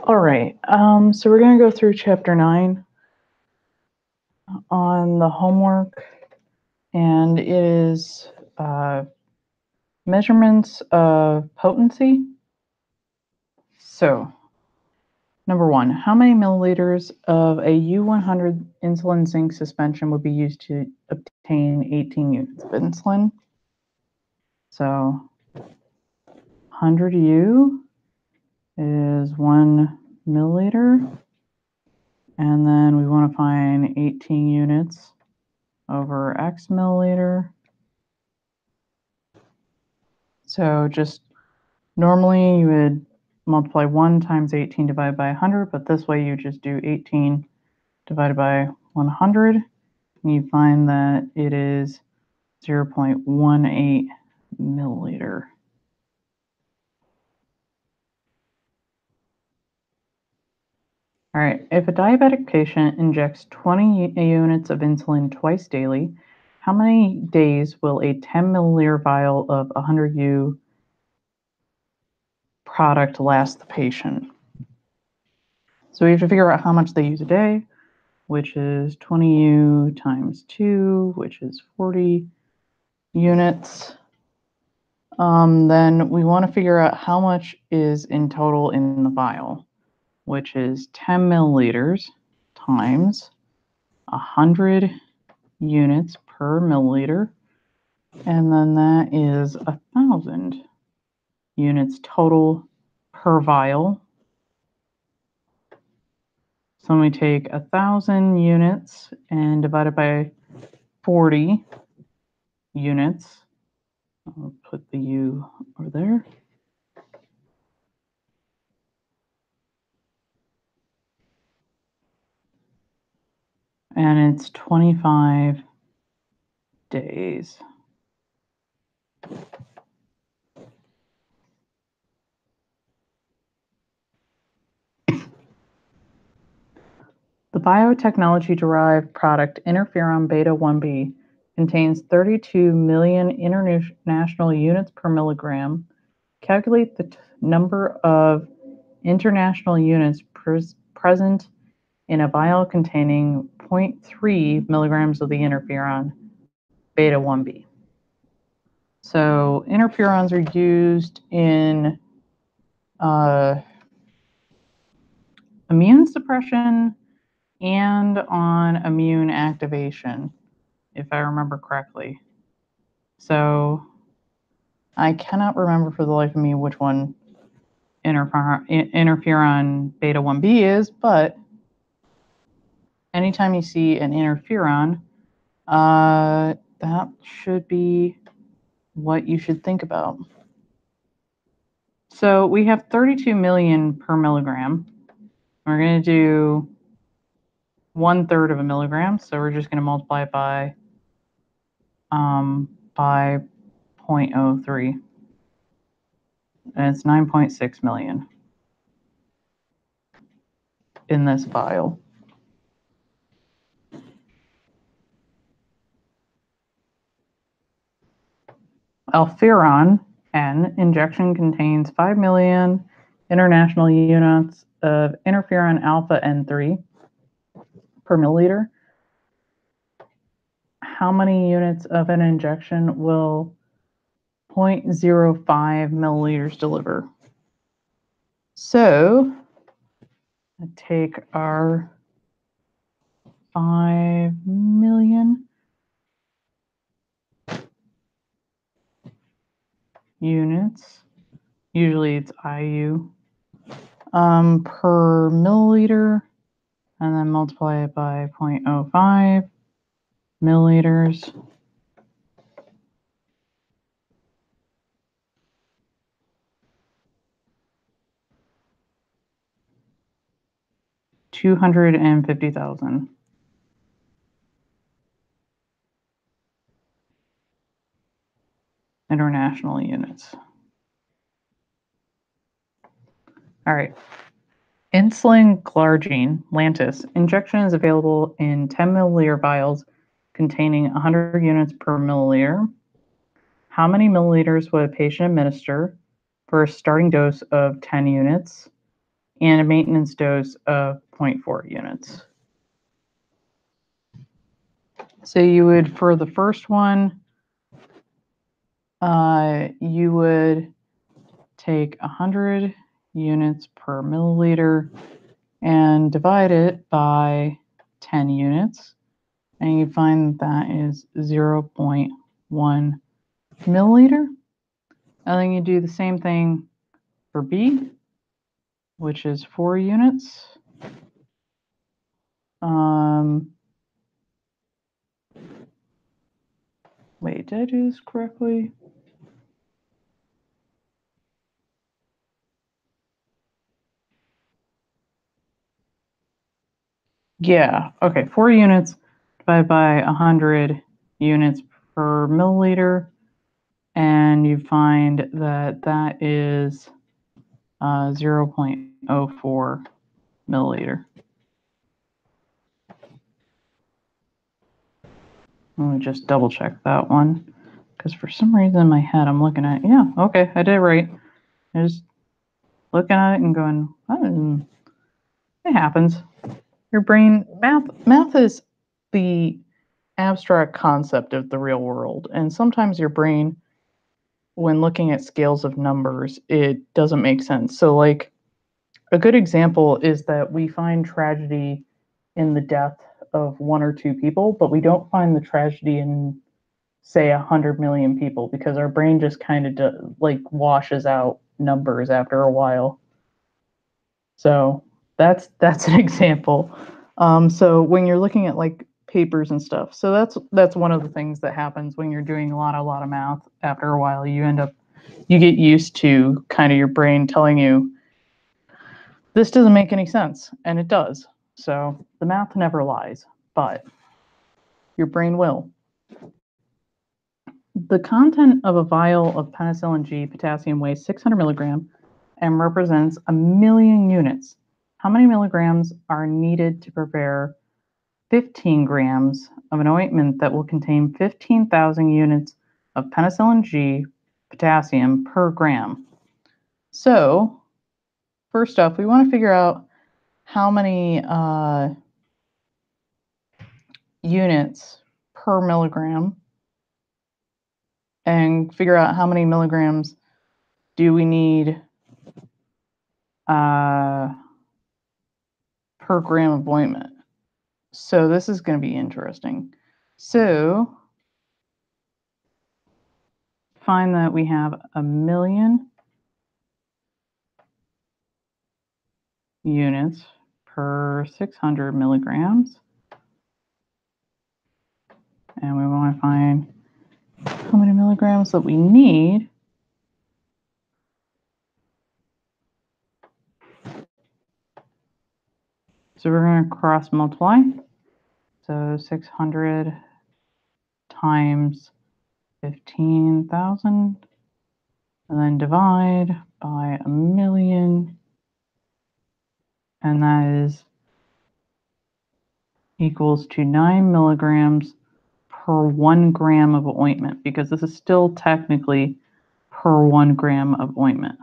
All right, so we're going to go through chapter 9 on the homework, and it is measurements of potency. So, number 1, how many milliliters of a U100 insulin zinc suspension would be used to obtain 18 units of insulin? So, 100 U is 1 milliliter, and then we want to find 18 units over X milliliter. So just normally you would multiply 1 times 18 divided by 100, but this way you just do 18 divided by 100, and you find that it is 0.18 milliliter. All right, if a diabetic patient injects 20 units of insulin twice daily, how many days will a 10 milliliter vial of 100 U product last the patient? So we have to figure out how much they use a day, which is 20 U times 2, which is 40 units. Then we want to figure out how much is in total in the vial, which is 10 milliliters times 100 units per milliliter, and then that is 1,000 units total per vial. So when we take 1,000 units and divide it by 40 units, I'll put the U over there. And it's 25 days. The biotechnology-derived product interferon beta-1b contains 32 million international units per milligram. Calculate the number of international units present in a vial containing 0.3 milligrams of the interferon beta-1b. So interferons are used in immune suppression and on immune activation, if I remember correctly. So I cannot remember for the life of me which one interferon beta-1b is, but anytime you see an interferon, that should be what you should think about. So we have 32 million per milligram. We're going to do 1/3 of a milligram, so we're just going to multiply it by 0.03, and it's 9.6 million in this vial. Alferon N injection contains 5 million international units of interferon alpha N3 per milliliter. How many units of an injection will 0.05 milliliters deliver? So I take our 5 million units, usually it's IU, per milliliter, and then multiply it by 0.05 milliliters. $250,000. International units. All right. Insulin glargine, Lantus, injection is available in 10 milliliter vials containing 100 units per milliliter. How many milliliters would a patient administer for a starting dose of 10 units? and a maintenance dose of 0.4 units. So you would, for the first one, you would take 100 units per milliliter and divide it by 10 units, and you find that is 0.1 milliliter. And then you do the same thing for B, which is 4 units. Wait, did I do this correctly? Yeah, okay, 4 units divided by 100 units per milliliter, and you find that that is 0.04 milliliter. Let me just double check that one, because for some reason in my head I'm looking at, yeah, okay, I did it right. I was looking at it and going, oh, it happens. Your brain, math is the abstract concept of the real world, and sometimes your brain, when looking at scales of numbers, it doesn't make sense. So like a good example is that we find tragedy in the death of 1 or 2 people, but we don't find the tragedy in, say, 100 million people, because our brain just kind of like washes out numbers after a while. So that's an example. So when you're looking at like papers and stuff, so that's one of the things that happens when you're doing a lot of math. After a while, you get used to kind of your brain telling you this doesn't make any sense, and it does. So the math never lies, but your brain will. The content of a vial of penicillin G potassium weighs 600 milligrams and represents 1,000,000 units. How many milligrams are needed to prepare 15 grams of an ointment that will contain 15,000 units of penicillin G potassium per gram? So, first off, we want to figure out how many units per milligram, and figure out how many milligrams do we need per gram of ointment. So this is going to be interesting. So find that we have 1,000,000 units per 600 milligrams. And we want to find how many milligrams that we need. So we're going to cross multiply. So 600 times 15,000, and then divide by 1,000,000, and that is equals to 9 milligrams per 1 gram of ointment, because this is still technically per 1 gram of ointment.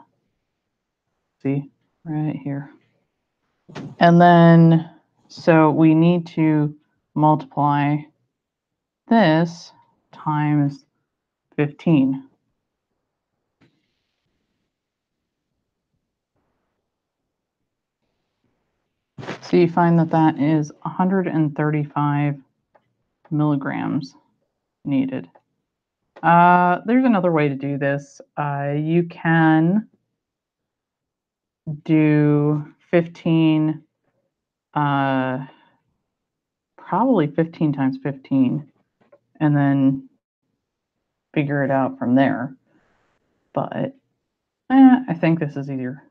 See, right here. And then, so we need to multiply this times 15. So you find that that is 135 milligrams needed. There's another way to do this. You can do 15, probably 15 times 15, and then figure it out from there. But I think this is easier.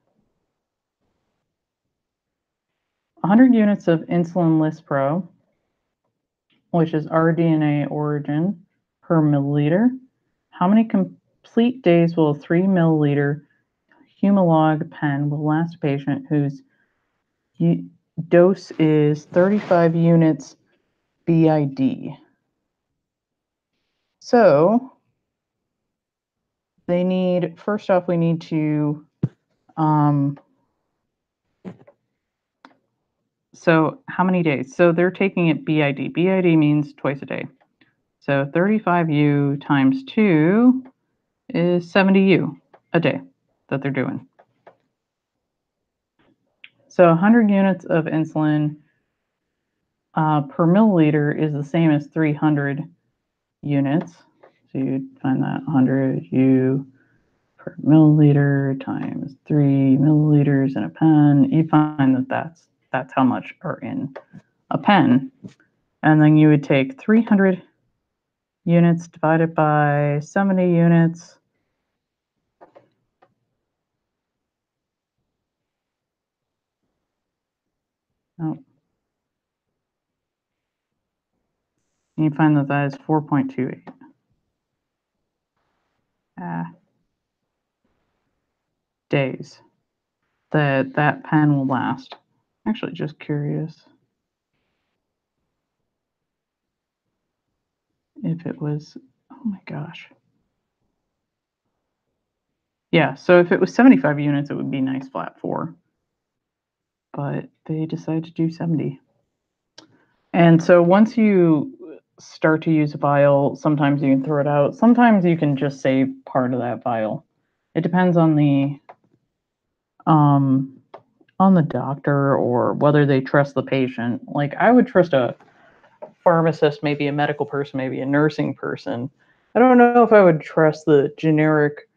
100 units of insulin Lispro, which is rDNA origin, per milliliter. How many complete days will a 3 milliliter Humalog pen will last a patient whose dose is 35 units BID? So they need, first off, we need to So how many days? So they're taking it BID. BID means twice a day. So 35U times 2 is 70U a day that they're doing. So 100 units of insulin per milliliter is the same as 300 units. So you'd find that 100U per milliliter times 3 milliliters in a pen. You find that that's how much are in a pen. And then you would take 300 units divided by 70 units. Oh. And you find that that is 4.28. Days that pen will last. Actually, just curious if it was, oh my gosh. Yeah, so if it was 75 units, it would be nice flat 4. But they decided to do 70. And so once you start to use a vial, sometimes you can throw it out. Sometimes you can just save part of that vial. It depends on the doctor or whether they trust the patient. Like I would trust a pharmacist, maybe a medical person, maybe a nursing person. I don't know if I would trust the generic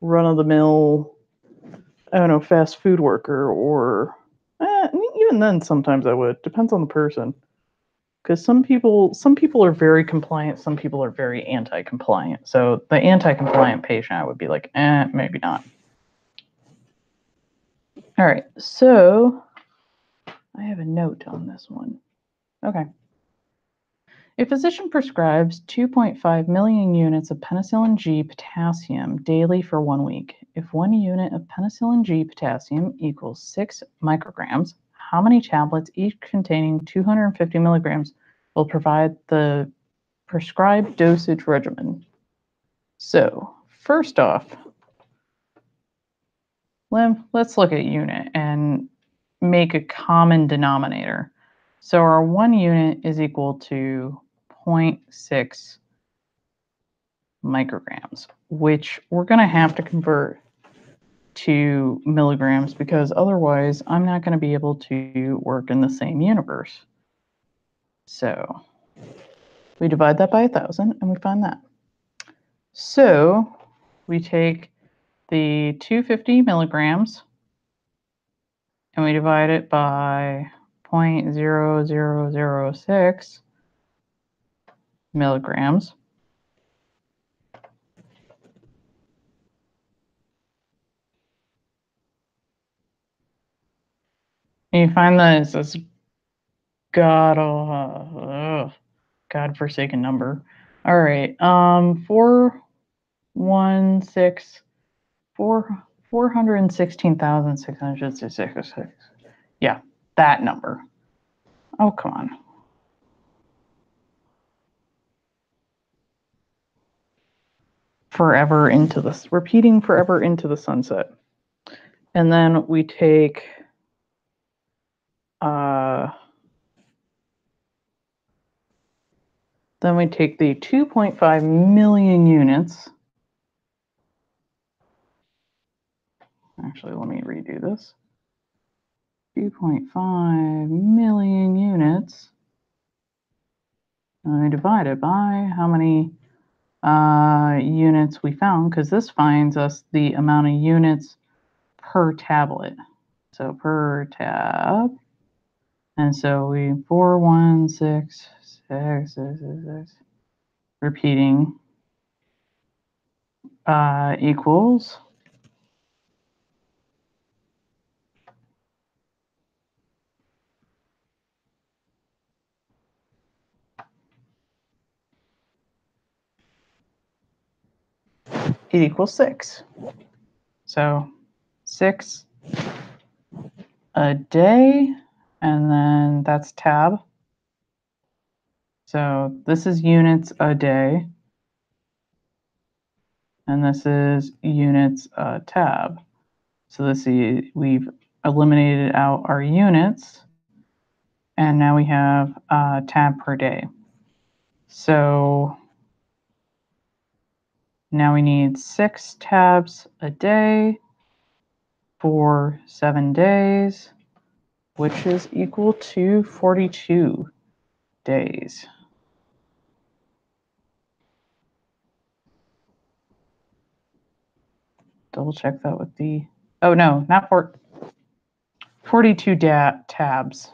run-of-the-mill, I don't know, fast food worker or even then sometimes I would. Depends on the person. Because some people are very compliant, some people are very anti-compliant. So the anti-compliant patient, I would be like, maybe not. All right, so I have a note on this one. Okay. A physician prescribes 2.5 million units of penicillin G potassium daily for 1 week. If 1 unit of penicillin G potassium equals 6 micrograms, how many tablets, each containing 250 milligrams, will provide the prescribed dosage regimen? So, first off, let's look at unit and make a common denominator. So our 1 unit is equal to 0.6 micrograms, which we're going to have to convert to milligrams because otherwise I'm not going to be able to work in the same universe. So we divide that by 1,000 and we find that. So we take the 250 milligrams and we divide it by 0.0006 milligrams. And you find that it's this godforsaken number. All right, 416,666. Yeah, that number. Oh, come on. Forever into this, repeating forever into the sunset. And then we take the 2.5 million units. Actually, let me redo this. 2.5 million units. And we divide it by how many units we found, because this finds us the amount of units per tablet. So per tab. And so we 41666 repeating equals it equals 6. So 6 a day, and then that's tab. So this is units a day, and this is units tab. So let's see, we've eliminated out our units. And now we have tab per day. So now we need 6 tabs a day for 7 days, which is equal to 42 days. Double check that with the, oh no, not 42 tabs.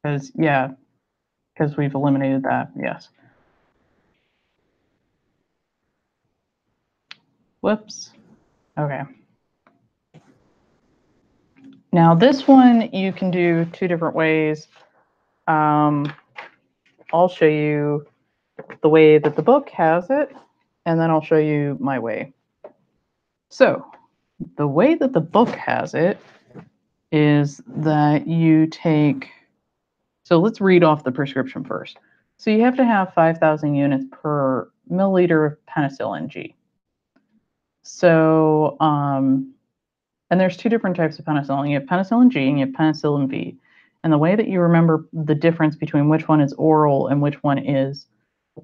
Because, yeah, because we've eliminated that, yes. Whoops. Okay. Now this one you can do 2 different ways. I'll show you the way that the book has it, and then I'll show you my way. So the way that the book has it is that you take, so let's read off the prescription first. So you have to have 5,000 units per milliliter of penicillin G. So, and there's 2 different types of penicillin. You have penicillin G and you have penicillin V. And the way that you remember the difference between which one is oral and which one is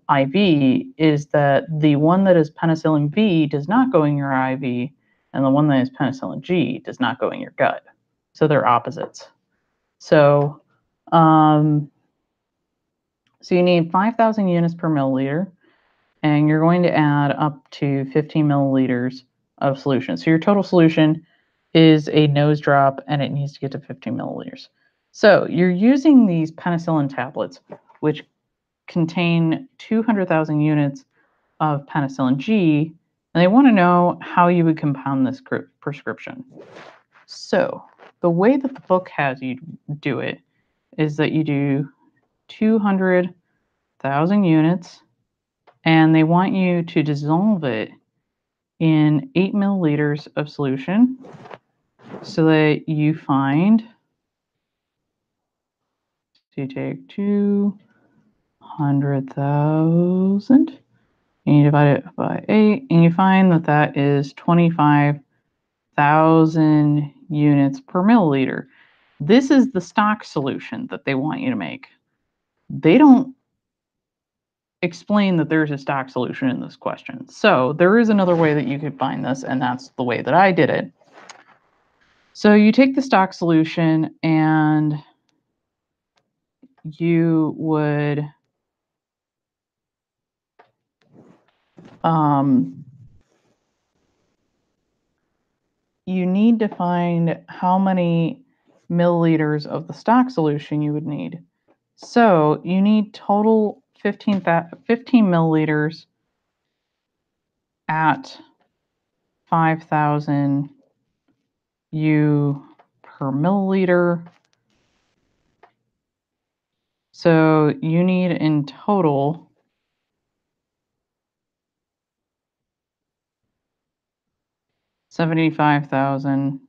IV is that the one that is penicillin V does not go in your IV, and the one that is penicillin G does not go in your gut. So they're opposites. So, so you need 5,000 units per milliliter, and you're going to add up to 15 milliliters of solution. So your total solution is a nose drop, and it needs to get to 15 milliliters. So you're using these penicillin tablets, which contain 200,000 units of penicillin G, and they want to know how you would compound this prescription. So the way that the book has you do it is that you do 200,000 units, and they want you to dissolve it in 8 milliliters of solution so that you find, so you take 200,000 and you divide it by 8, and you find that that is 25,000 units per milliliter. This is the stock solution that they want you to make. They don't explain that there's a stock solution in this question. So there is another way that you could find this, and that's the way that I did it. So you take the stock solution and you would you need to find how many milliliters of the stock solution you would need. So you need total 15 milliliters at 5,000 U per milliliter. So you need in total 75,000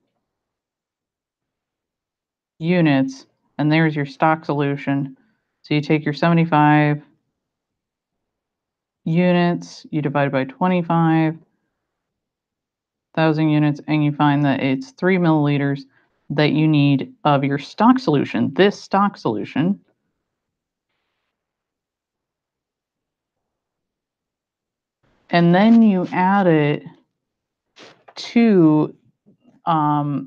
units, and there's your stock solution. So you take your 75 units, you divide by 25,000 units, and you find that it's 3 milliliters that you need of your stock solution, this stock solution. And then you add it to, so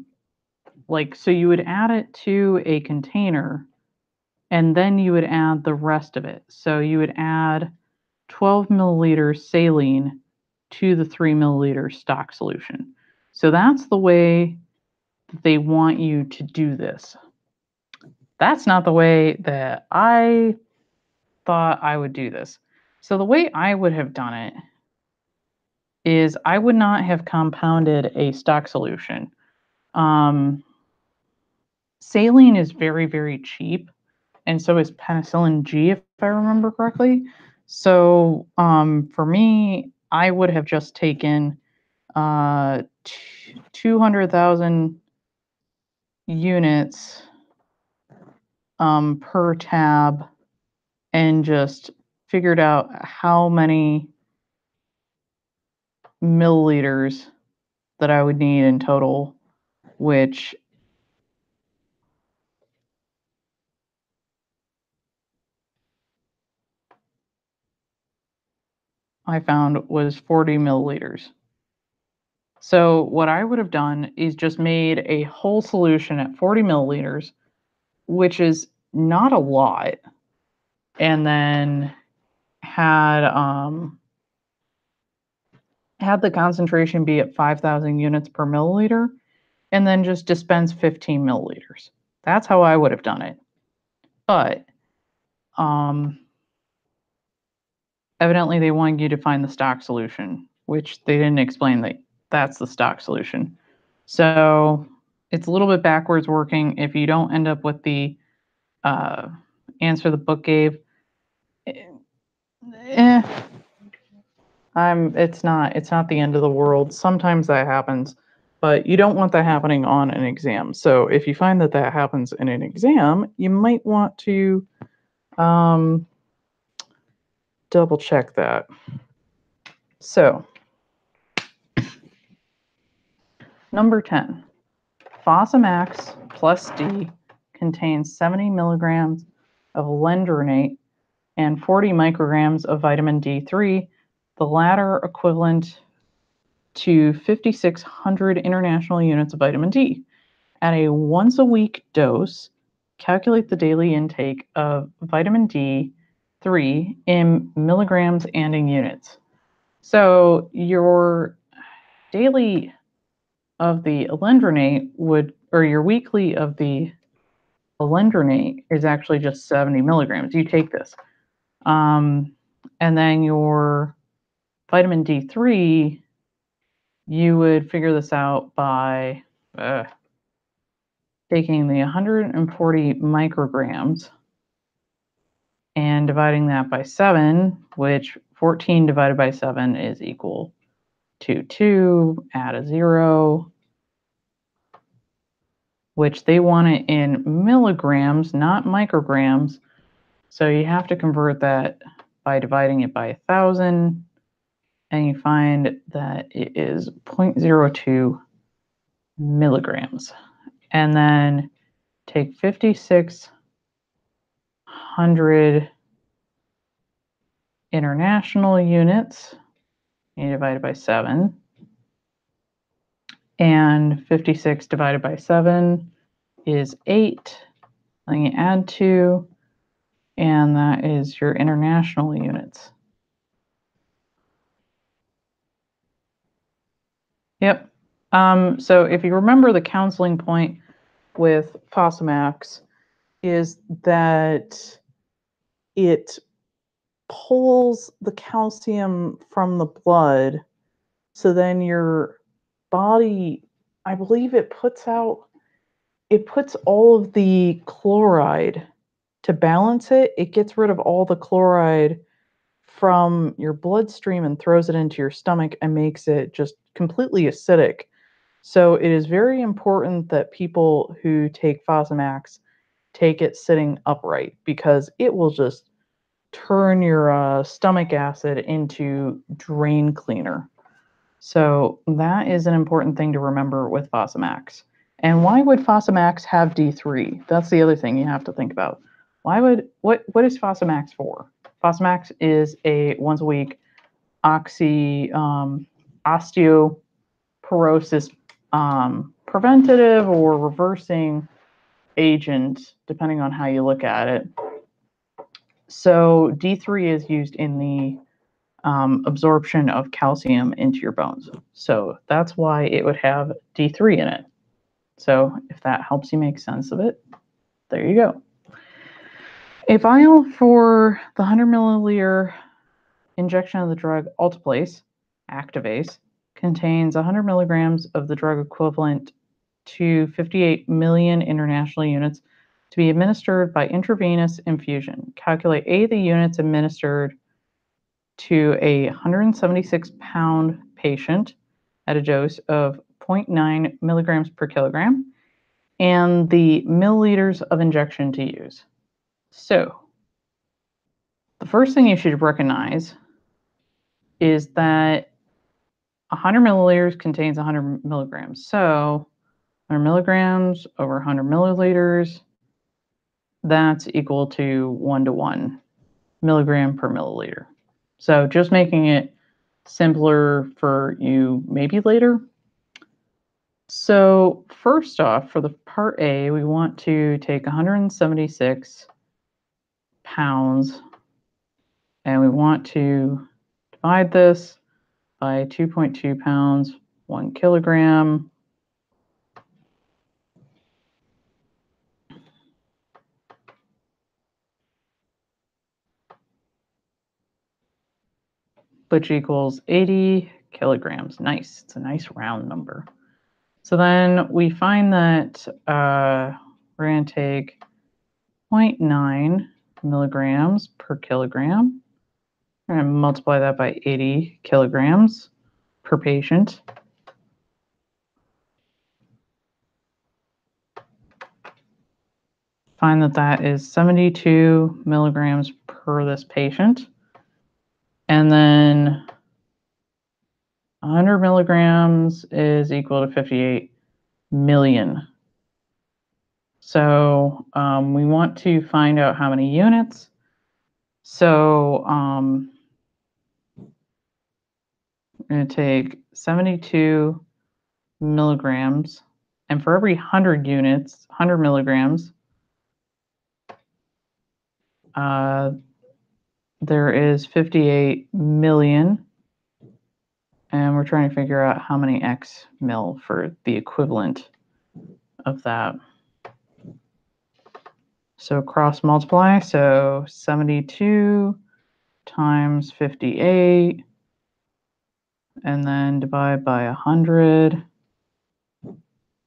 you would add it to a container, and then you would add the rest of it. So you would add 12 milliliters saline to the 3 milliliter stock solution. So that's the way they want you to do this. That's not the way that I thought I would do this. So the way I would have done it is I would not have compounded a stock solution. Saline is very, very cheap, and so is penicillin G, if I remember correctly. So for me, I would have just taken 200,000 units per tab and just figured out how many milliliters that I would need in total, which I found was 40 milliliters. So what I would have done is just made a whole solution at 40 milliliters, which is not a lot, and then had the concentration be at 5,000 units per milliliter, and then just dispense 15 milliliters. That's how I would have done it. But evidently they wanted you to find the stock solution, which they didn't explain that that's the stock solution. So it's a little bit backwards working if you don't end up with the answer the book gave. It's not the end of the world. Sometimes that happens, but you don't want that happening on an exam. So if you find that that happens in an exam, you might want to double check that. So number 10, Fosamax plus D contains 70 milligrams of alendronate and 40 micrograms of vitamin D3, the latter equivalent to 5,600 international units of vitamin D. At a once-a-week dose, calculate the daily intake of vitamin D3 in milligrams and in units. So your daily of the alendronate or your weekly of the alendronate is actually just 70 milligrams. You take this. And then your vitamin D3, you would figure this out by taking the 140 micrograms and dividing that by 7, which 14 divided by 7 is equal to 2, add a 0, which they want it in milligrams, not micrograms. So you have to convert that by dividing it by 1,000, and you find that it is 0.02 milligrams. And then take 5,600 international units, you divide it by 7, and 56 divided by 7 is 8. Then you add 2, and that is your international units. Yep. So if you remember, the counseling point with Fosamax is that it pulls the calcium from the blood, so then your body, I believe it puts all of the chloride to balance it. It gets rid of all the chloride from your bloodstream and throws it into your stomach and makes it just completely acidic. So it is very important that people who take Fosamax take it sitting upright, because it will just turn your stomach acid into drain cleaner. So that is an important thing to remember with Fosamax. And why would Fosamax have D3? That's the other thing you have to think about. What is Fosamax for? Fosamax is a once a week osteoporosis preventative or reversing agent, depending on how you look at it. So D3 is used in the absorption of calcium into your bones. So that's why it would have D3 in it. So if that helps you make sense of it, there you go. A vial for the 100 milliliter injection of the drug Alteplase, Activase, contains 100 milligrams of the drug equivalent to 58 million international units to be administered by intravenous infusion. Calculate A, the units administered to a 176-pound patient at a dose of 0.9 milligrams per kilogram, and the milliliters of injection to use. So, the first thing you should recognize is that 100 milliliters contains 100 milligrams. So, 100 milligrams over 100 milliliters, that's equal to 1 to 1 milligram per milliliter. So just making it simpler for you maybe later. So first off, for the part A, we want to take 176 pounds and we want to divide this by 2.2 pounds, 1 kilogram. Which equals 80 kilograms. Nice. It's a nice round number. So then we find that we're going to take 0.9 milligrams per kilogram. We're going to multiply that by 80 kilograms per patient. Find that that is 72 milligrams per this patient. And then 100 milligrams is equal to 58 million. So we want to find out how many units. So I'm going to take 72 milligrams, and for every 100 units, 100 milligrams, there is 58 million, and we're trying to figure out how many x mil for the equivalent of that. So cross multiply, so 72 times 58, and then divide by 100,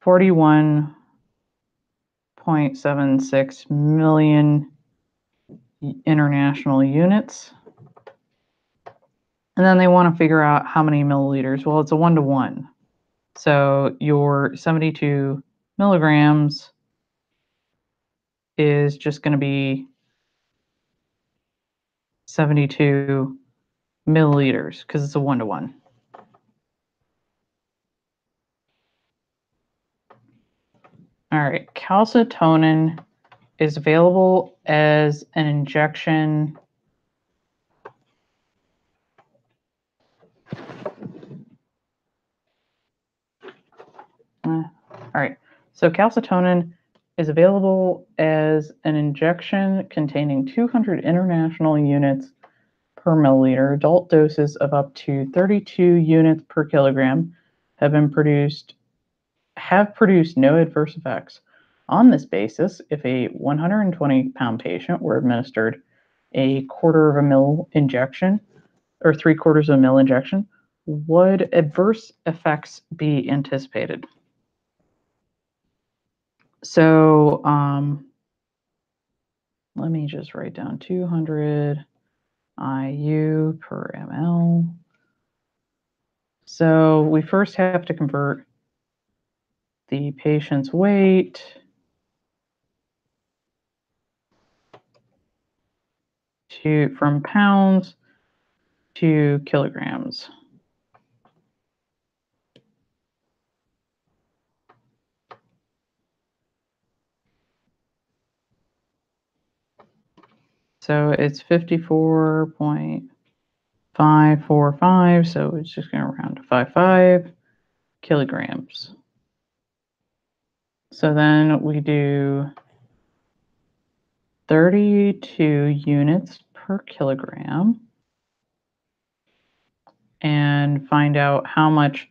41.76 million international units. And then they want to figure out how many milliliters. Well, it's a 1-to-1. So your 72 milligrams is just going to be 72 milliliters because it's a 1-to-1. All right, calcitonin is available as an injection. All right, so calcitonin is available as an injection containing 200 international units per milliliter. Adult doses of up to 32 units per kilogram have produced no adverse effects. On this basis, if a 120-pound patient were administered a quarter of a mil injection or 3/4 of a mil injection, would adverse effects be anticipated? So let me just write down 200 IU per ml. So we first have to convert the patient's weight from pounds to kilograms. So it's 54.545, so it's just going to round to 55 kilograms. So then we do 32 units per kilogram and find out how much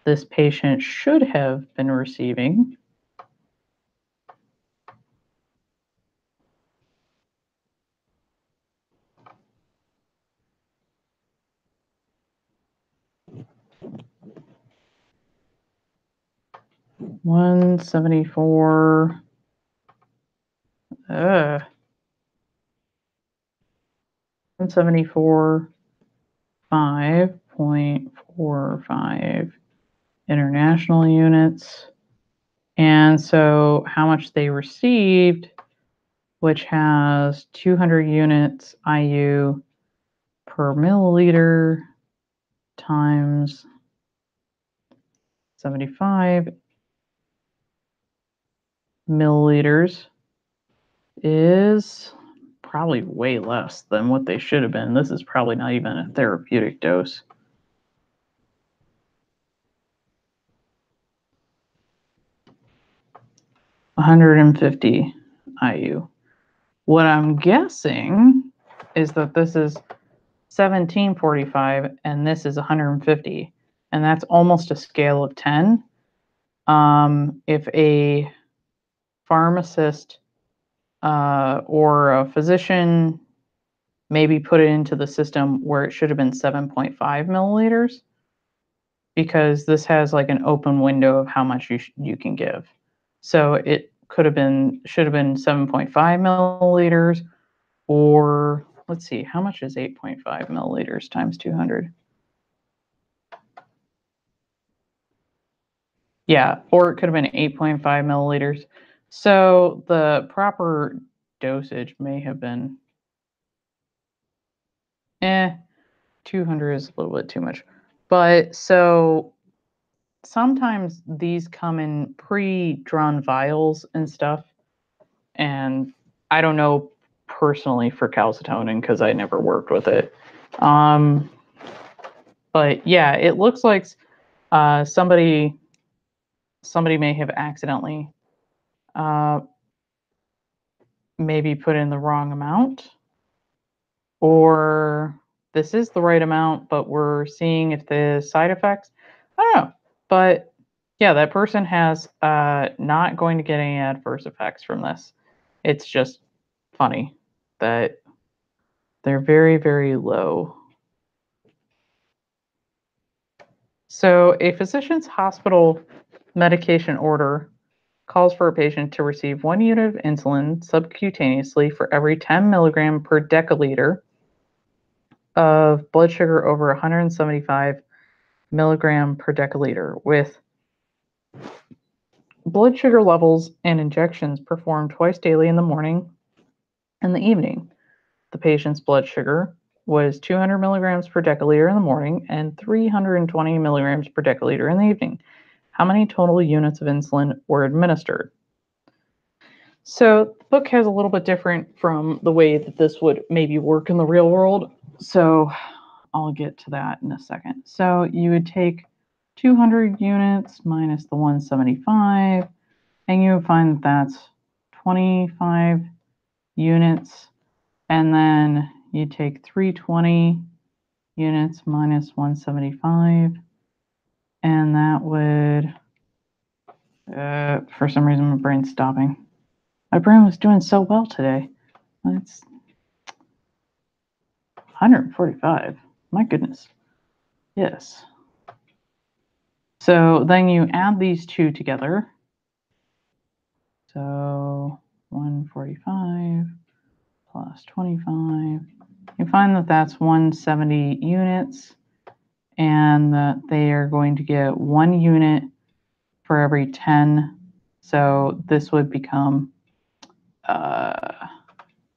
this patient should have been receiving. One 74. 174, 5.45 international units. And so how much they received, which has 200 units IU per milliliter times 75 milliliters, is probably way less than what they should have been. This is probably not even a therapeutic dose. 150 IU. What I'm guessing is that this is 1745 and this is 150, and that's almost a scale of 10. If a pharmacist or a physician maybe put it into the system where it should have been 7.5 milliliters, because this has like an open window of how much you can give. So it should have been 7.5 milliliters, or let's see, how much is 8.5 milliliters times 200? Yeah, or it could have been 8.5 milliliters. So the proper dosage may have been 200 is a little bit too much. But so sometimes these come in pre-drawn vials and stuff, and I don't know personally for calcitonin because I never worked with it. But yeah, it looks like somebody may have accidentally maybe put in the wrong amount, or this is the right amount, but we're seeing if the side effects, I don't know. But yeah, that person has not going to get any adverse effects from this. It's just funny that they're very, very low. So a physician's hospital medication order calls for a patient to receive 1 unit of insulin subcutaneously for every 10 milligram per deciliter of blood sugar over 175 milligram per deciliter, with blood sugar levels and injections performed twice daily in the morning and the evening. The patient's blood sugar was 200 milligrams per deciliter in the morning and 320 milligrams per deciliter in the evening. How many total units of insulin were administered? So the book has a little bit different from the way that this would maybe work in the real world. So I'll get to that in a second. So you would take 200 units minus the 175, and you would find that that's 25 units. And then you take 320 units minus 175, and that would, for some reason, my brain's stopping. My brain was doing so well today. That's 145. My goodness. Yes. So then you add these two together. So 145 plus 25. You find that that's 170 units, and that they are going to get 1 unit for every 10. So this would become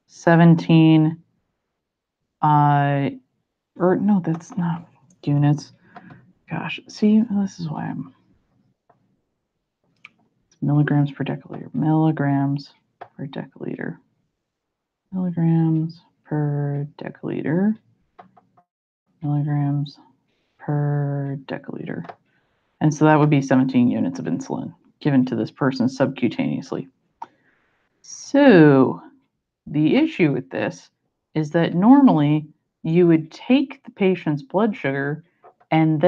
17. Or no, that's not units. Gosh, see, this is why I'm milligrams per deciliter. Milligrams per deciliter. Milligrams per deciliter. Milligrams per deciliter. And so that would be 17 units of insulin given to this person subcutaneously. So the issue with this is that normally you would take the patient's blood sugar and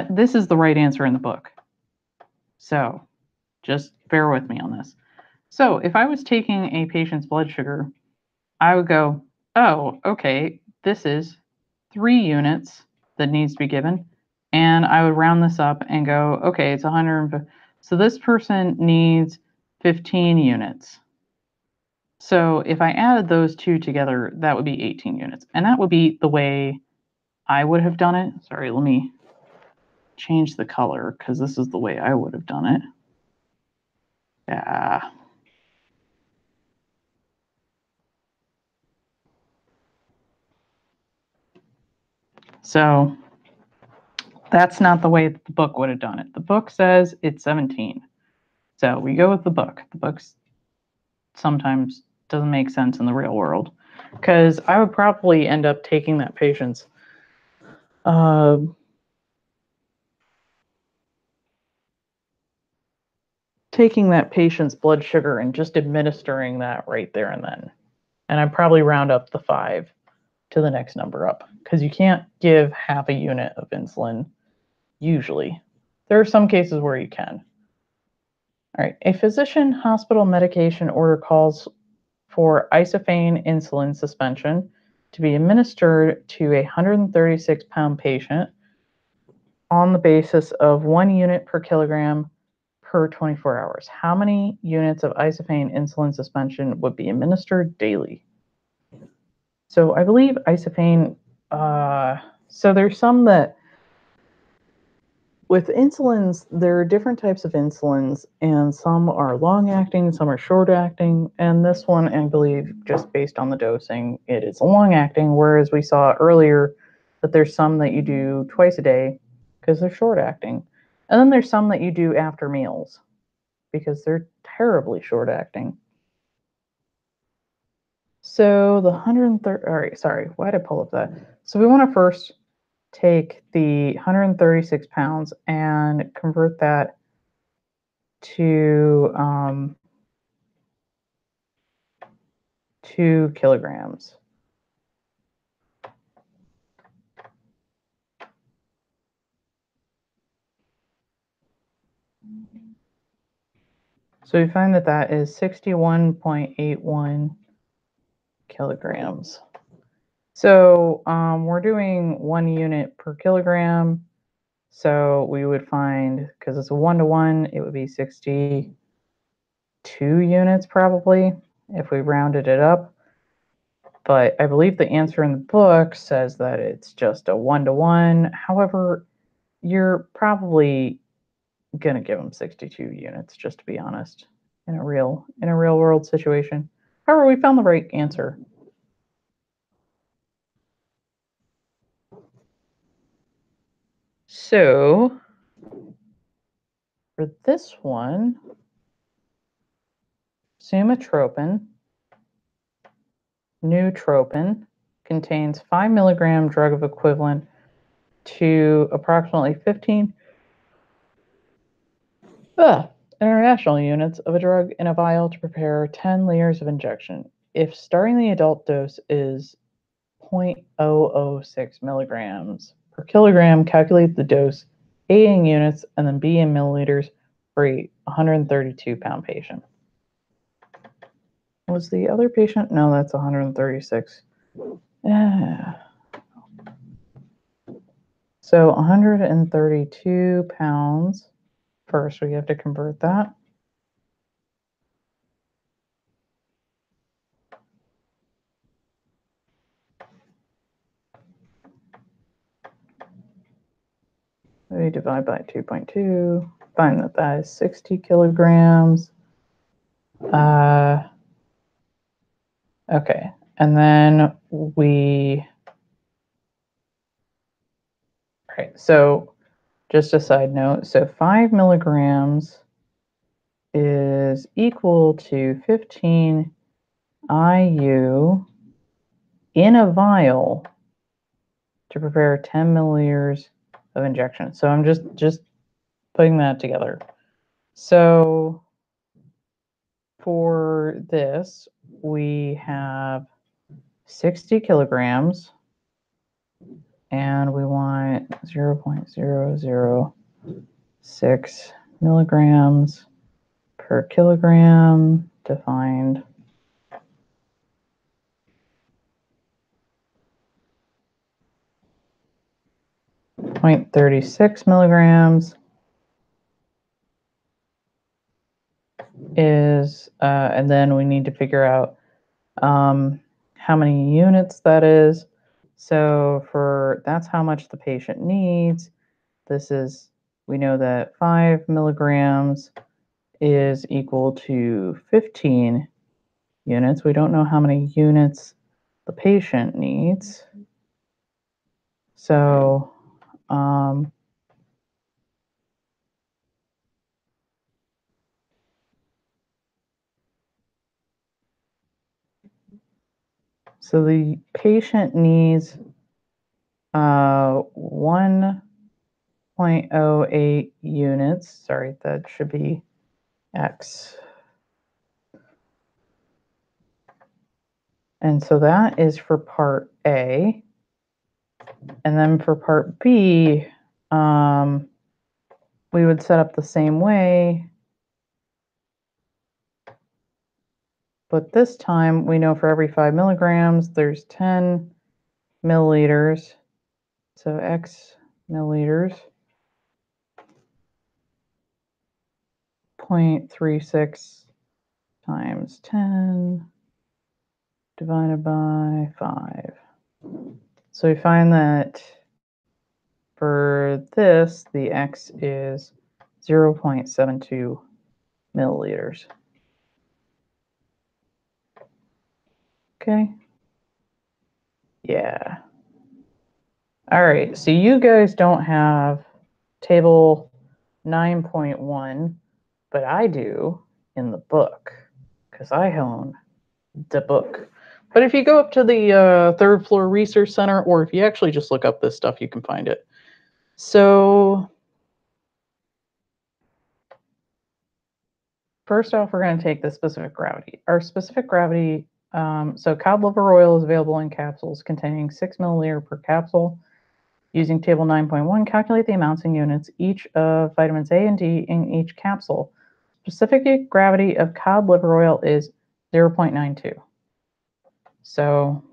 this is the right answer in the book. So just bear with me on this. So if I was taking a patient's blood sugar, I would go, oh, okay, this is 3 units that needs to be given. And I would round this up and go, okay, it's 150. So this person needs 15 units. So if I added those two together, that would be 18 units. And that would be the way I would have done it. Sorry, let me change the color because this is the way I would have done it. Yeah. So that's not the way that the book would have done it. The book says it's 17. So we go with the book. The book sometimes doesn't make sense in the real world, because I would probably end up taking that patient's taking that patient's blood sugar and just administering that right there and then. And I'd probably round up the 5 to the next number up, because you can't give half a unit of insulin usually. There are some cases where you can. All right, a physician hospital medication order calls for isophane insulin suspension to be administered to a 136-pound patient on the basis of 1 unit per kilogram per 24 hours. How many units of isophane insulin suspension would be administered daily? So I believe isophane, so there's some that, with insulins, there are different types of insulins, and some are long-acting, some are short-acting, and this one, I believe, just based on the dosing, it is long-acting, whereas we saw earlier that there's some that you do twice a day because they're short-acting. And then there's some that you do after meals because they're terribly short-acting. So the 130, all right, sorry, why did I pull up that? So we want to first take the 136 pounds and convert that to 2 kilograms. So we find that that is 61.81 kilograms. So we're doing 1 unit per kilogram. So we would find, because it's a 1-to-1, it would be 62 units probably if we rounded it up. But I believe the answer in the book says that it's just a 1-to-1. However, you're probably going to give them 62 units, just to be honest, in a real world situation. However, we found the right answer. So for this one, sumatropin, neutropin, contains 5 milligram drug of equivalent to approximately 15 international units of a drug in a vial to prepare 10 layers of injection. If starting the adult dose is 0.006 milligrams per kilogram, calculate the dose A in units and then B in milliliters for a 132-pound patient. Was the other patient? No, that's 136. So 132 pounds. First, we have to convert that. We divide by 2.2. Find that that is 60 kilograms. Okay, and then we, all right, so just a side note, so 5 milligrams is equal to 15 IU in a vial to prepare 10 milliliters of injection. So I'm just putting that together. So for this, we have 60 kilograms, and we want 0.006 milligrams per kilogram defined. .36 milligrams is, and then we need to figure out how many units that is. So that's how much the patient needs. This is, we know that 5 milligrams is equal to 15 units. We don't know how many units the patient needs. So so the patient needs 1.08 units. Sorry, that should be X. And so that is for part A. And then for part B, we would set up the same way. But this time we know for every 5 milligrams, there's 10 milliliters. So X milliliters, 0.36 times 10 divided by 5. So we find that for this, the X is 0.72 milliliters. Okay. Yeah. All right. So you guys don't have table 9.1, but I do in the book because I own the book. But if you go up to the third floor research center, or if you actually just look up this stuff, you can find it. So first off, we're going to take the specific gravity. Our specific gravity, so cod liver oil is available in capsules containing 6 milliliter per capsule. Using table 9.1, calculate the amounts in units each of vitamins A and D in each capsule. Specific gravity of cod liver oil is 0.92. So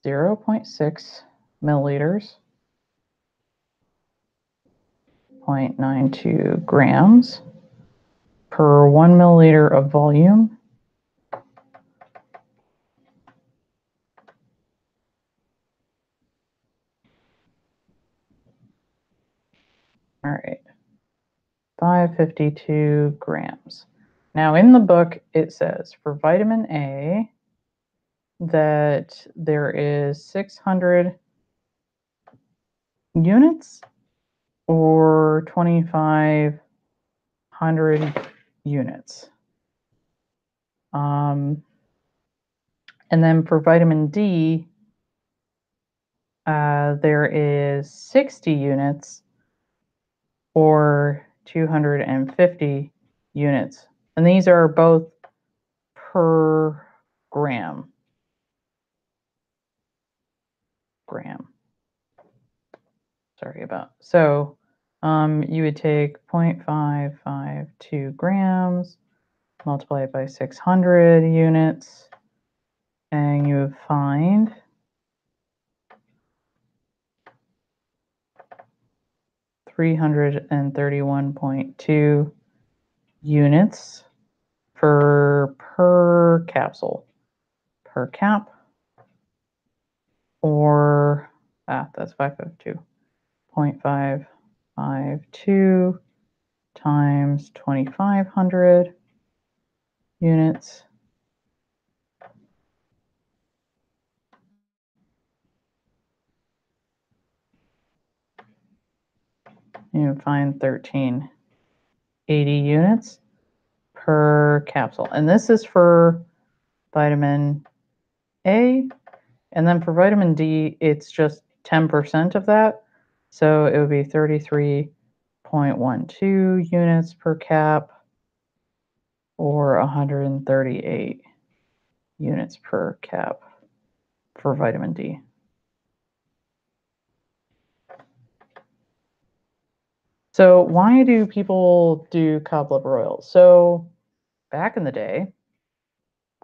0.6 milliliters, 0.92 grams per 1 milliliter of volume. All right, 552 grams. Now in the book, it says for vitamin A that there is 600 units or 2,500 units. And then for vitamin D, there is 60 units or 250 units. And these are both per gram. Sorry about. So you would take 0.552 grams, multiply it by 600 units, and you would find 331.2 units for per capsule, per cap, or that's 552. 0.552 times 2,500 units. You find 1,380 units per capsule. And this is for vitamin A. And then for vitamin D, it's just 10% of that. So it would be 33.12 units per cap or 138 units per cap for vitamin D. So why do people do cod liver oil? So back in the day,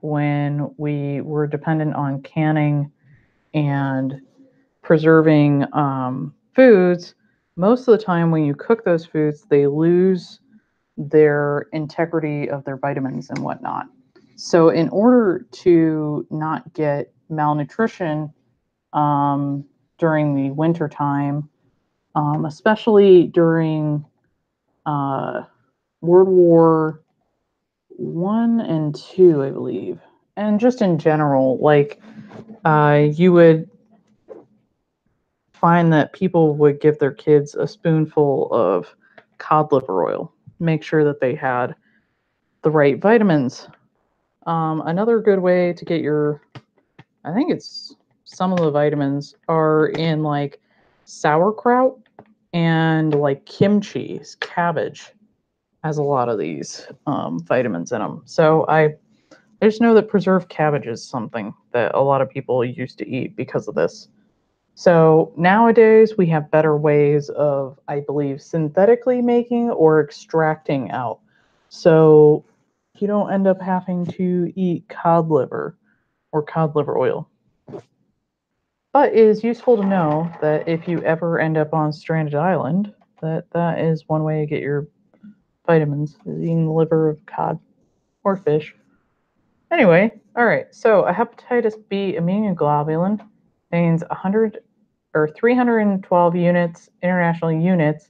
when we were dependent on canning and preserving foods, most of the time when you cook those foods, they lose their integrity of their vitamins and whatnot. So in order to not get malnutrition during the winter time, especially during World War I and II, I believe, and just in general, like you would find that people would give their kids a spoonful of cod liver oil, make sure that they had the right vitamins. Another good way to get I think it's some of the vitamins are in like sauerkraut and like kimchi, cabbage. has a lot of these vitamins in them. So I just know that preserved cabbage is something that a lot of people used to eat because of this. So nowadays we have better ways of, I believe, synthetically making or extracting out. So you don't end up having to eat cod liver or cod liver oil. But it is useful to know that if you ever end up on a stranded island, that is one way to get your vitamins, is eating the liver of cod or fish. Anyway, all right. So a hepatitis B immunoglobulin contains 100 or 312 units, international units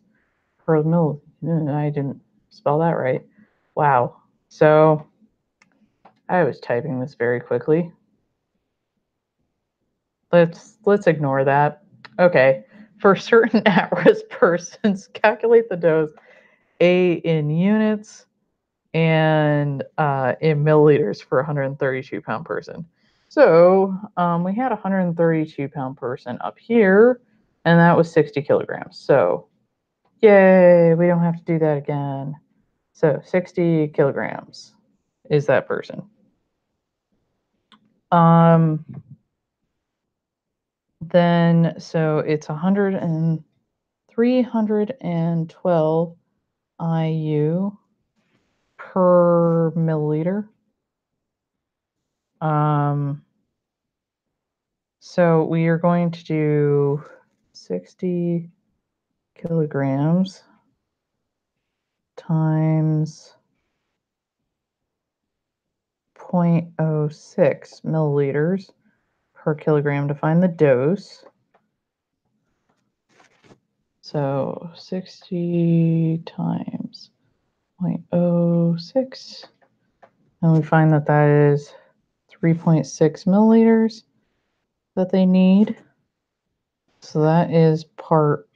per mil. I didn't spell that right. Wow. So I was typing this very quickly. Let's ignore that. Okay. For certain at-risk persons, calculate the dose A in units and in milliliters for a 132-pound person. So we had a 132-pound person up here, and that was 60 kilograms. So yay, we don't have to do that again. So 60 kilograms is that person. Then, so it's 100 and 312 IU per milliliter. So we are going to do 60 kilograms times 0.06 milliliters per kilogram to find the dose. So 60 times 0.06, and we find that that is 3.6 milliliters that they need. So that is part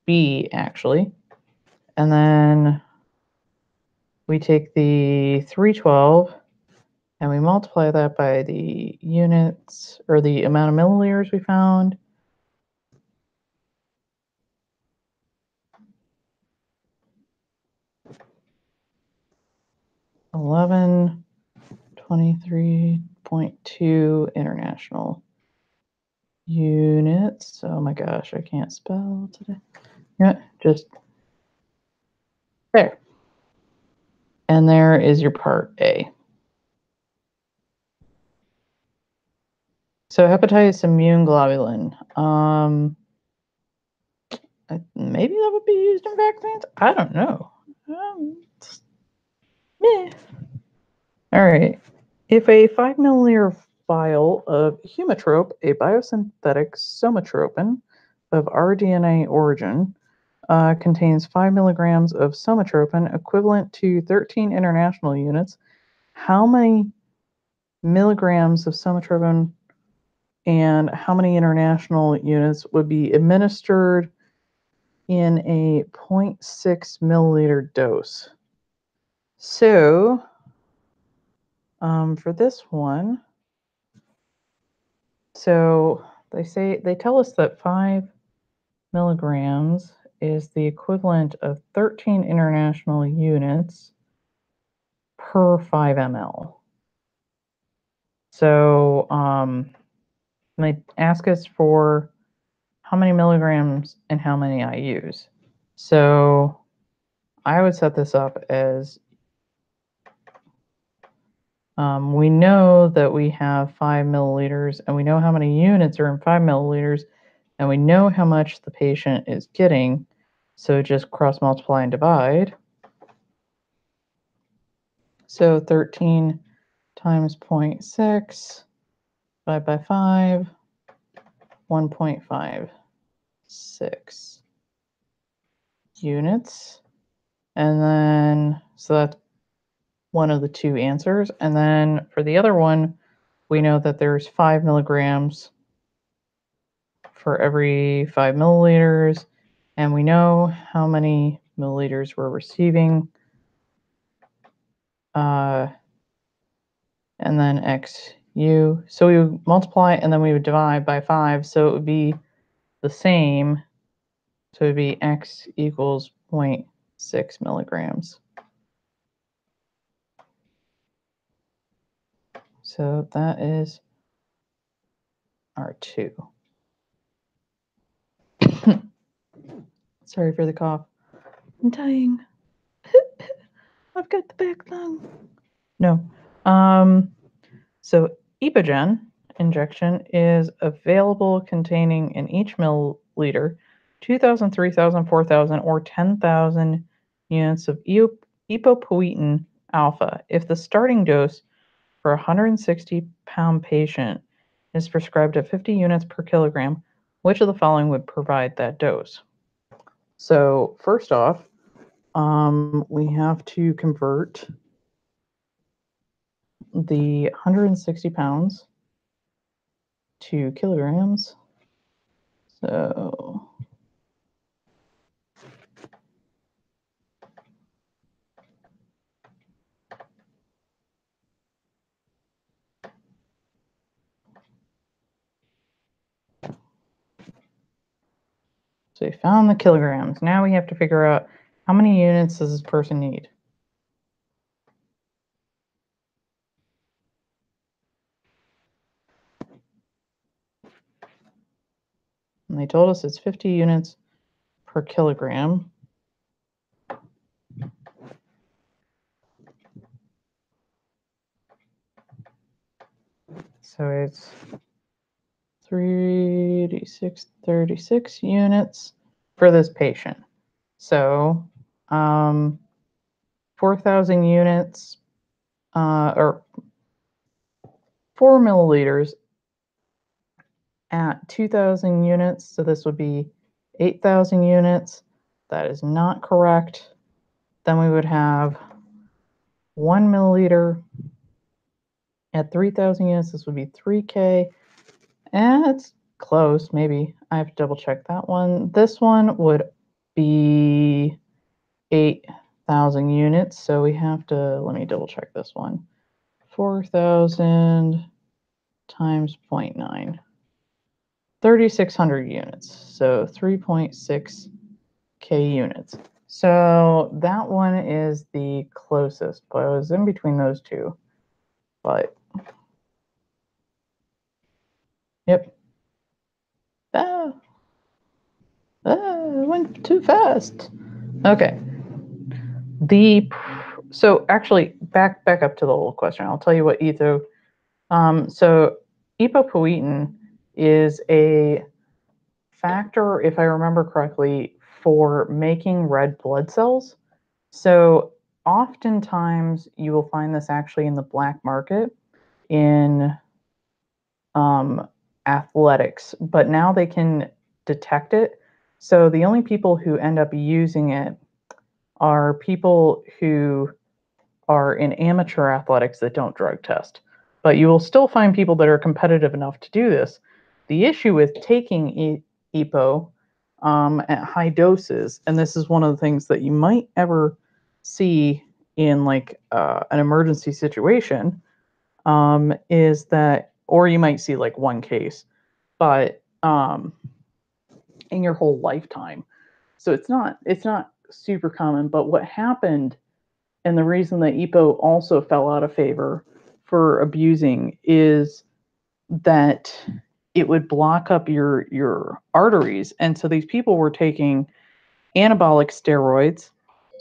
B, actually. And then we take the 312 and we multiply that by the units, or the amount of milliliters we found. $11, 23.2 international units. Oh my gosh, I can't spell today. Yeah, just there. And there is your part A. So hepatitis immune globulin. Maybe that would be used in vaccines? I don't know. Meh. All right. If a 5 milliliter vial of humatrope, a biosynthetic somatropin of rDNA origin, contains 5 milligrams of somatropin, equivalent to 13 international units, how many milligrams of somatropin and how many international units would be administered in a 0.6 milliliter dose? So for this one, so they tell us that 5 milligrams is the equivalent of 13 international units per 5 ml. So they ask us for how many milligrams and how many IUs. So I would set this up as we know that we have 5 milliliters, and we know how many units are in 5 milliliters, and we know how much the patient is getting. So just cross multiply and divide. So 13 times 0.6 divided by 5, 1.56 units. And then, so that's one of the two answers. And then for the other one, we know that there's 5 milligrams for every 5 milliliters. And we know how many milliliters we're receiving. And then XU. So we would multiply and then we would divide by 5. So it would be the same. So it would be X equals 0.6 milligrams. So that is R2. Sorry for the cough. I'm dying. I've got the back lung. No. So Epogen injection is available containing in each milliliter 2,000, 3,000, 4,000, or 10,000 units of epopoietin alpha. If the starting dose for a 160-pound patient is prescribed at 50 units per kilogram, which of the following would provide that dose? So first off, we have to convert the 160 pounds to kilograms. So we found the kilograms. Now we have to figure out how many units does this person need. And they told us it's 50 units per kilogram. So it's 36 units for this patient. So 4,000 units or 4 milliliters at 2,000 units. So this would be 8,000 units. That is not correct. Then we would have 1 milliliter at 3,000 units. This would be 3K. And it's close, maybe. I have to double check that one. This one would be 8,000 units. So we have to, let me double check this one. 4,000 times 0.9. 3,600 units. So 3.6K units. So that one is the closest, but I was in between those two. But, yep. I went too fast. Okay. So actually, back up to the whole question. I'll tell you what so epopoietin is a factor, if I remember correctly, for making red blood cells. So oftentimes you will find this actually in the black market in athletics, but now they can detect it. So the only people who end up using it are people who are in amateur athletics that don't drug test. But you will still find people that are competitive enough to do this. The issue with taking EPO at high doses, and this is one of the things that you might ever see in like an emergency situation, is that, or you might see like one case, but in your whole lifetime. So it's not super common. But what happened, and the reason that EPO also fell out of favor for abusing, is that it would block up your arteries. And so these people were taking anabolic steroids,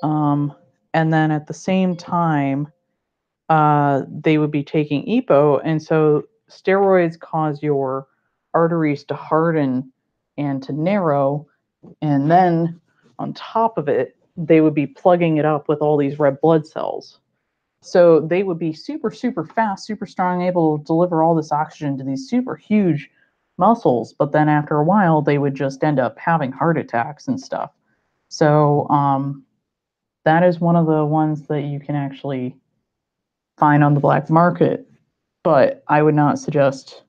and then at the same time, they would be taking EPO. And so steroids cause your arteries to harden and to narrow. And then on top of it, they would be plugging it up with all these red blood cells. So they would be super, super fast, super strong, able to deliver all this oxygen to these super huge muscles. But then after a while, they would just end up having heart attacks and stuff. So that is one of the ones that you can actually find on the black market. But I would not suggest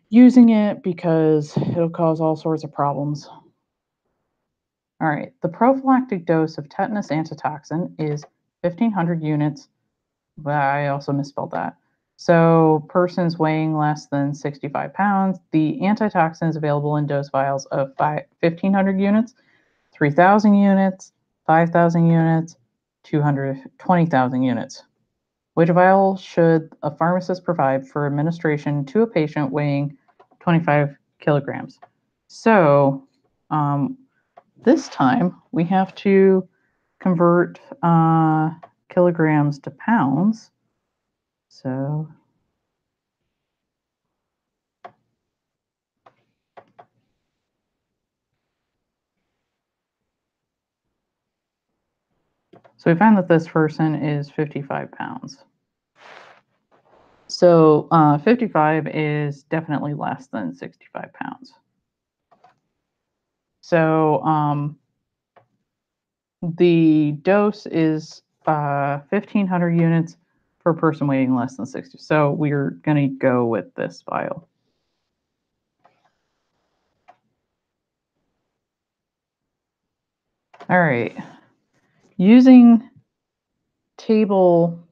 using it because it'll cause all sorts of problems. All right, the prophylactic dose of tetanus antitoxin is 1,500 units. But I also misspelled that. So persons weighing less than 65 pounds, the antitoxin is available in dose vials of 1,500 units, 3,000 units, 5,000 units, 220,000 units. Which vial should a pharmacist provide for administration to a patient weighing 25 kilograms? So this time we have to convert kilograms to pounds. So we find that this person is 55 pounds. So 55 is definitely less than 65 pounds. So the dose is 1,500 units for a person weighing less than 60. So we're going to go with this vial. All right. Using table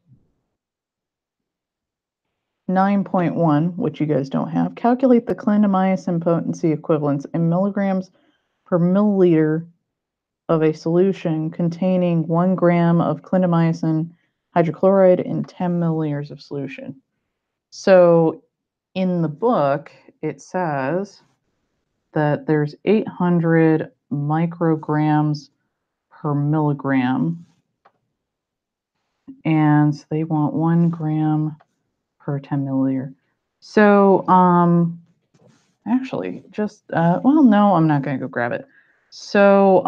9.1, which you guys don't have, calculate the clindamycin potency equivalents in milligrams per milliliter of a solution containing 1 gram of clindamycin hydrochloride in 10 milliliters of solution. So in the book, it says that there's 800 micrograms per milligram, and they want 1 gram per 10 milliliter. So, actually, just, well, no, I'm not going to go grab it. So,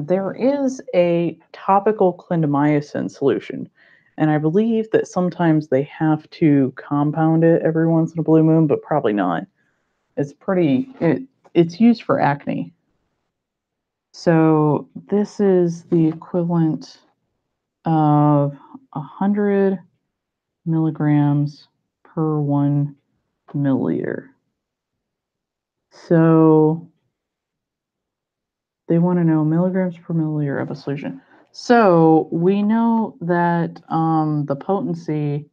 there is a topical clindamycin solution, and I believe that sometimes they have to compound it every once in a blue moon, but probably not. It's it's used for acne. So this is the equivalent of 100 milligrams per 1 milliliter. So they want to know milligrams per milliliter of a solution. So we know that the potency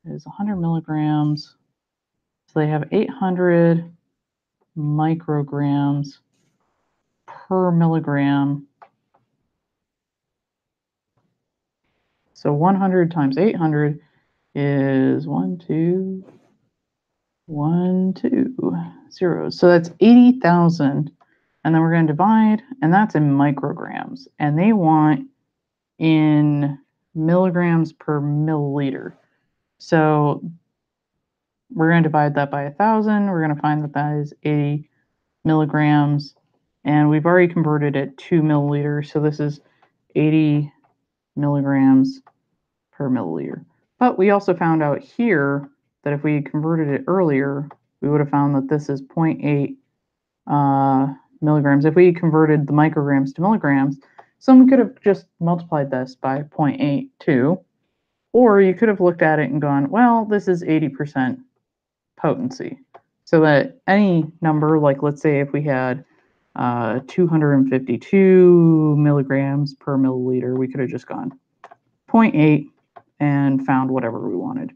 is 100 milligrams. So they have 800 micrograms per milligram. So 100 times 800 is 1, 2, 1, 2 zeros. So that's 80,000. And then we're going to divide, and that's in micrograms. And they want in milligrams per milliliter. So we're going to divide that by 1,000. We're going to find that that is 80 milligrams. And we've already converted it to milliliters. So this is 80 milligrams per milliliter. But we also found out here that if we converted it earlier, we would have found that this is 0.8 milligrams. If we converted the micrograms to milligrams, someone could have just multiplied this by 0.82, or you could have looked at it and gone, well, this is 80% potency. So that any number, like let's say if we had 252 milligrams per milliliter, we could have just gone 0.8 and found whatever we wanted.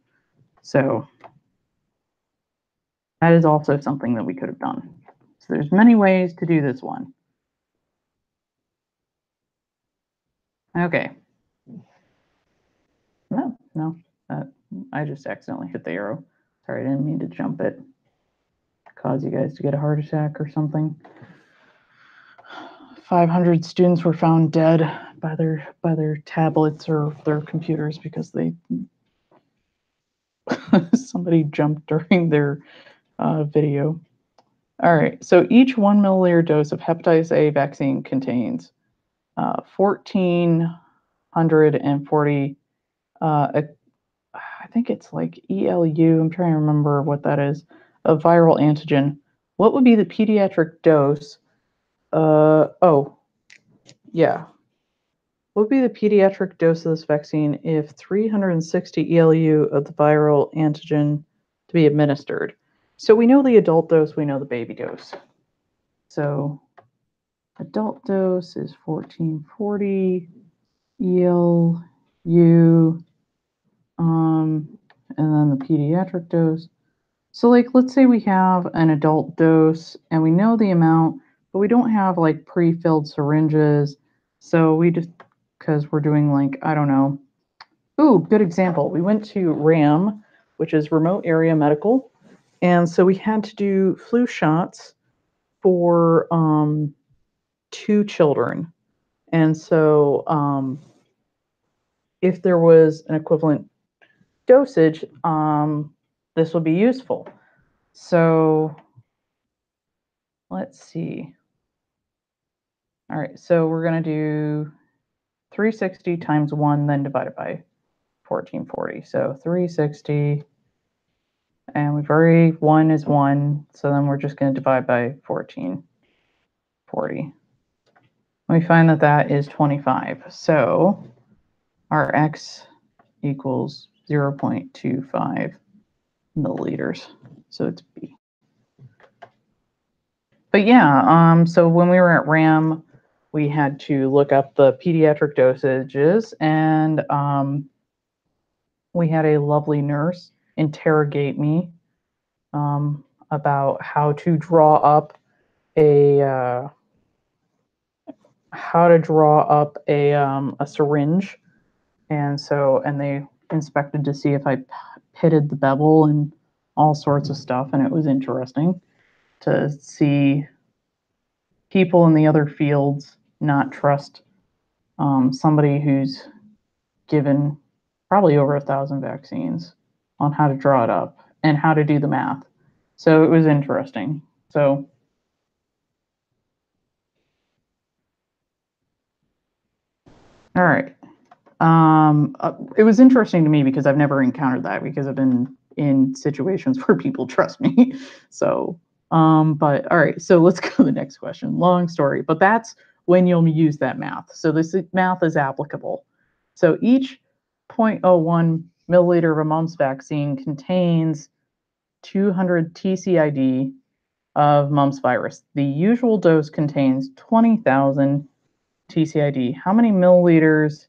So that is also something that we could have done. So there's many ways to do this one. Okay. No, I just accidentally hit the arrow. Sorry, I didn't mean to jump it. Cause you guys to get a heart attack or something. 500 students were found dead by their tablets or their computers because they somebody jumped during their video. All right, so each 1 milliliter dose of hepatitis A vaccine contains 1,440, I think it's like ELU, I'm trying to remember what that is, of viral antigen. What would be the pediatric dose? Oh, yeah. What would be the pediatric dose of this vaccine if 360 ELU of the viral antigen to be administered? So we know the adult dose, we know the baby dose. So adult dose is 1440 ELU, and then the pediatric dose. So like, let's say we have an adult dose and we know the amount, but we don't have like pre-filled syringes. So we just, because we're doing like, I don't know, Ooh, good example. We went to RAM, which is remote area medical. And so we had to do flu shots for 2 children. And so if there was an equivalent dosage, this would be useful. So let's see. All right, so we're going to do 360 times 1, then divided by 1440. So 360, and we've already, 1 is 1, so then we're just going to divide by 1440. We find that that is 25. So our X equals 0.25 milliliters. So it's B. But yeah, so when we were at RAM, we had to look up the pediatric dosages, and we had a lovely nurse interrogate me about how to draw up a syringe, and they inspected to see if I pitted the bevel and all sorts of stuff, and it was interesting to see people in the other fields not trust somebody who's given probably over 1,000 vaccines on how to draw it up and how to do the math. So it was interesting. So all right. It was interesting to me because I've never encountered that, because I've been in situations where people trust me. So, but all right, so let's go to the next question. Long story, but that's when you'll use that math. So this math is applicable. So each 0.01 milliliter of a mumps vaccine contains 200 TCID of mumps virus. The usual dose contains 20,000 TCID. How many milliliters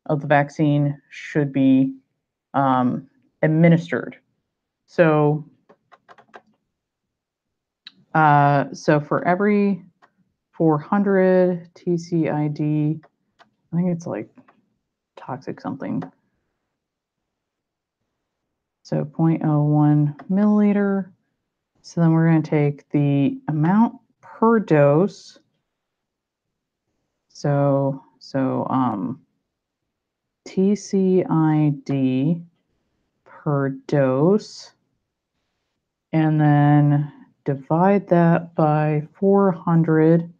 of the vaccine should be administered? So, so for every 400 TCID, I think it's like toxic something. So 0.01 milliliter. So then we're going to take the amount per dose. So TCID per dose, and then divide that by 400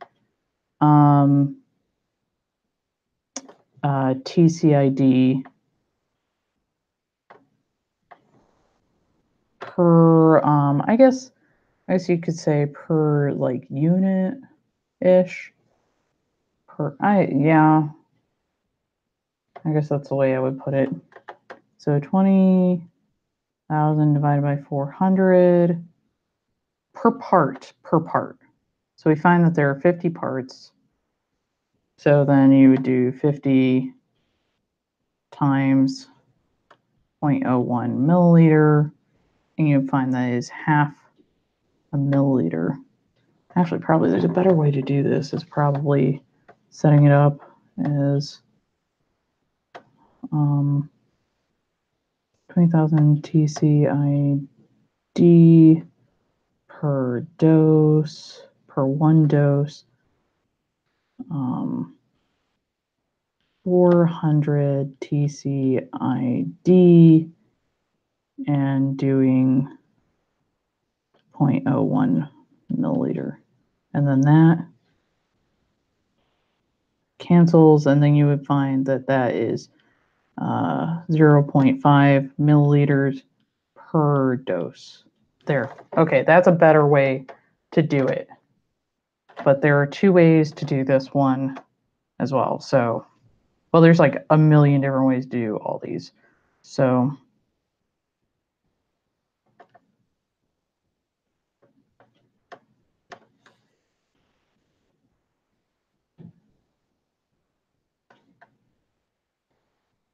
TCID per, I guess you could say per like unit-ish. Yeah, I guess that's the way I would put it. So 20,000 divided by 400 per part. So we find that there are 50 parts. So then you would do 50 times 0.01 milliliter, and you would find that is half a milliliter. Actually, probably there's a better way to do this. Is probably setting it up as 20,000 TCID per dose, per one dose, 400 TCID, and doing 0.01 milliliter. And then that cancels, and then you would find that that is 0.5 milliliters per dose. There. Okay, that's a better way to do it. But there are 2 ways to do this one as well. So, well, there's like a million different ways to do all these. So,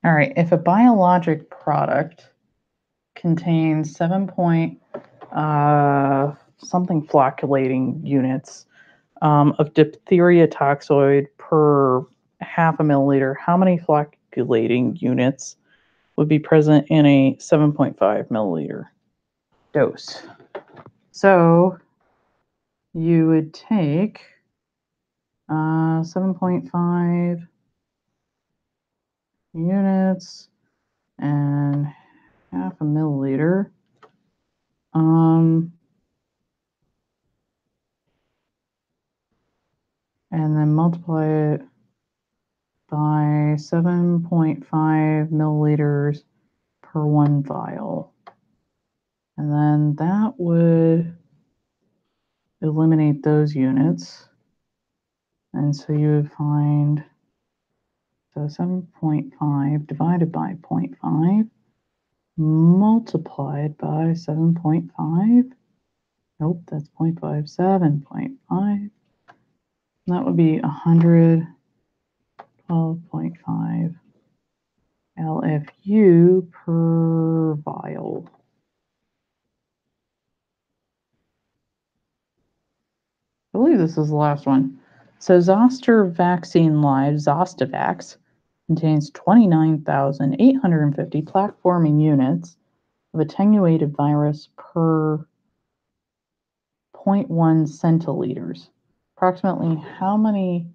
all right, if a biologic product contains 7 something flocculating units of diphtheria toxoid per half a milliliter, how many flocculating units would be present in a 7.5 milliliter dose. So you would take 7.5 units and half a milliliter. And then multiply it by 7.5 milliliters per 1 vial. And then that would eliminate those units. And so you would find, so 7.5 divided by 0.5 multiplied by 7.5. Nope, that's 0.5, 7.5. That would be 112.5 LFU per vial. I believe this is the last one. So Zoster Vaccine Live, Zostavax, contains 29,850 plaque-forming units of attenuated virus per 0.1 centiliters. Approximately how many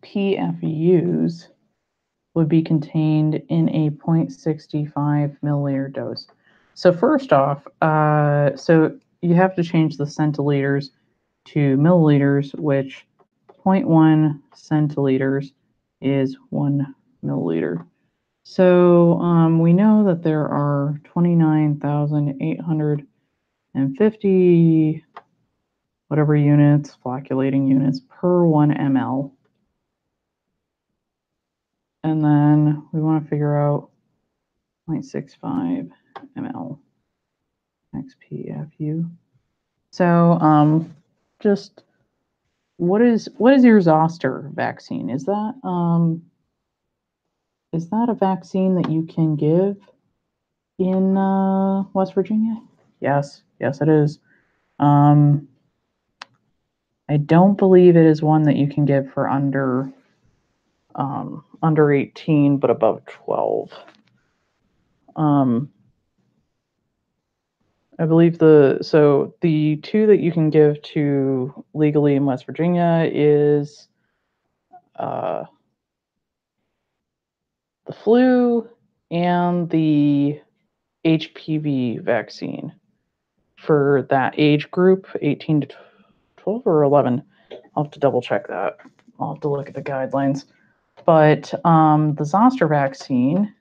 PFUs would be contained in a 0.65 milliliter dose? So first off, so you have to change the centiliters to milliliters, which 0.1 centiliters is 1 milliliter. So we know that there are 29,850 whatever units, flocculating units per 1 ml. And then we want to figure out 0.65 ml XPFU. So just what is your zoster vaccine? Is that a vaccine that you can give in West Virginia? Yes, it is. I don't believe it is one that you can give for under 18, but above 12. I believe the two that you can give to legally in West Virginia is the flu and the HPV vaccine for that age group, 18 to 12 or 11. I'll have to double check that. I'll have to look at the guidelines. But the zoster vaccine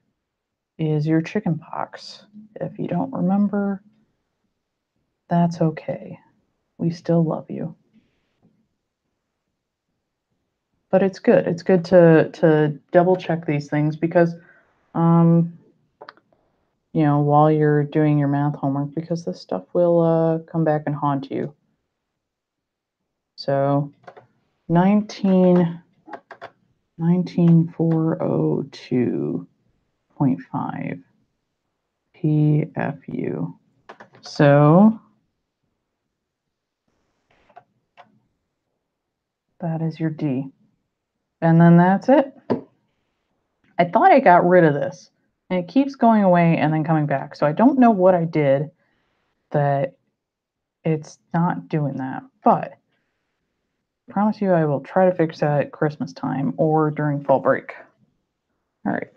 is your chicken pox. If you don't remember, that's okay. We still love you. But it's good. It's good to double check these things because, you know, while you're doing your math homework, because this stuff will come back and haunt you. So 19402.5 PFU. So that is your D. And then that's it. I thought I got rid of this, and it keeps going away and then coming back. So I don't know what I did that it's not doing that, but I promise you I will try to fix that at Christmas time or during fall break. All right.